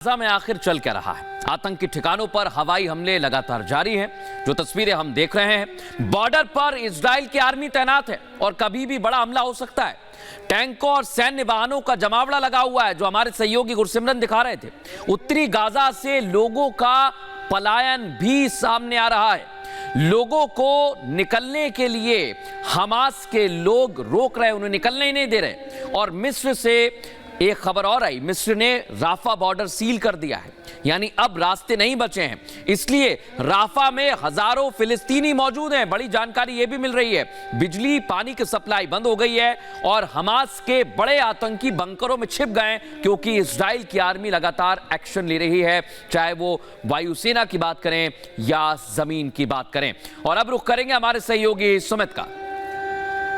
Gaza में आखिर चल क्या रहा है? आतंकी ठिकानों पर हवाई हमले लगातार जारी हैं। जो तस्वीरें हम देख रहे हैं, बॉर्डर पर इजराइल की आर्मी तैनात है और कभी भी बड़ा हमला हो सकता है। टैंकों और सैन्य वाहनों का जमावड़ा लगा हुआ है, जो हमारे सहयोगी गुरसिमरन दिखा रहे थे। उत्तरी गाजा से लोगों का पलायन भी सामने आ रहा है। लोगों को निकलने के लिए हमास के लोग रोक रहे हैं, उन्हें निकलने ही नहीं दे रहे। और मिस्र से एक खबर और आई, मिस्र ने राफा बॉर्डर सील कर दिया है, यानी अब रास्ते नहीं बचे हैं। इसलिए राफा में हजारों फिलिस्तीनी मौजूद हैं। बड़ी जानकारी यह भी मिल रही है, बिजली पानी की सप्लाई बंद हो गई है और हमास के बड़े आतंकी बंकरों में छिप गए, क्योंकि इजराइल की आर्मी लगातार एक्शन ले रही है, चाहे वो वायुसेना की बात करें या जमीन की बात करें। और अब रुख करेंगे हमारे सहयोगी सुमित का।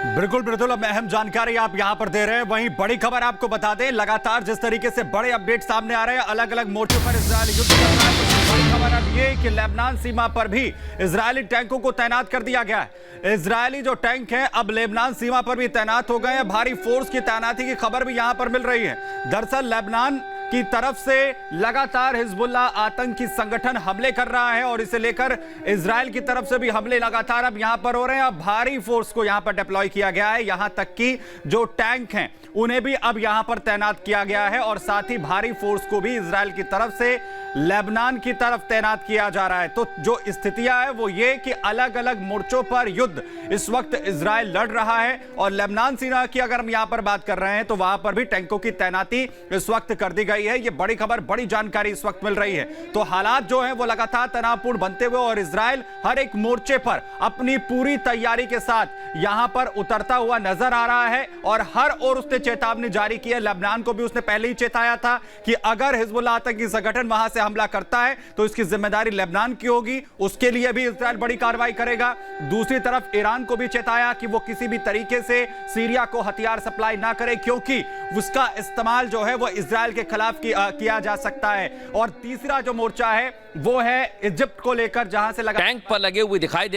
बिल्कुल बिल्कुल, अब अहम जानकारी आप यहां पर दे रहे हैं। वहीं बड़ी खबर आपको बता दें, लगातार जिस तरीके से बड़े अपडेट सामने आ रहे हैं, अलग अलग मोर्चों पर इजरायल युद्ध कर रहा है। बड़ी खबर अब ये कि लेबनान सीमा पर भी इजरायली टैंकों को तैनात कर दिया गया है। इजरायली जो टैंक हैं अब लेबनान सीमा पर भी तैनात हो गए हैं। भारी फोर्स की तैनाती की खबर भी यहां पर मिल रही है। दरअसल लेबनान की तरफ से लगातार हिजबुल्लाह आतंकी संगठन हमले कर रहा है और इसे लेकर इजराइल की तरफ से भी हमले लगातार अब यहां पर हो रहे हैं। अब भारी फोर्स को यहां पर डिप्लॉय किया गया है, यहां तक कि जो टैंक हैं उन्हें भी अब यहां पर तैनात किया गया है और साथ ही भारी फोर्स को भी इजराइल की तरफ से लेबनान की तरफ तैनात किया जा रहा है। तो जो स्थितियां है वो ये कि अलग अलग मोर्चों पर युद्ध इस वक्त इजराइल लड़ रहा है। और लेबनान सीमा की अगर हम यहां पर बात कर रहे हैं तो वहां पर भी टैंकों की तैनाती इस वक्त कर दी गई है। ये बड़ी खबर, बड़ी जानकारी इस वक्त मिल रही है। तो हालात जो है वो लगातार तनावपूर्ण बनते हुए और इजराइल हर एक मोर्चे पर अपनी पूरी तैयारी के साथ यहां पर उतरता हुआ नजर आ रहा है और हर ओर उसने चेतावनी जारी की है। लेबनान को भी उसने पहले ही चेताया था कि अगर हिजबुल्लाह आतंकी संगठन वहां से हमला करता है तो इसकी जिम्मेदारी लेबनान की होगी, उसके लिए भी इजराइल बड़ी कार्रवाई करेगा। दूसरी तरफ ईरान को भी चेताया कि वो किसी भी तरीके से सीरिया को हथियार सप्लाई ना करे, क्योंकि उसका इस्तेमाल जो है वो इजराइल के खिलाफ किया जा सकता है। और तीसरा जो मोर्चा है वो है इजिप्ट को लेकर, जहां से टैंक पर लगे हुए दिखाई दे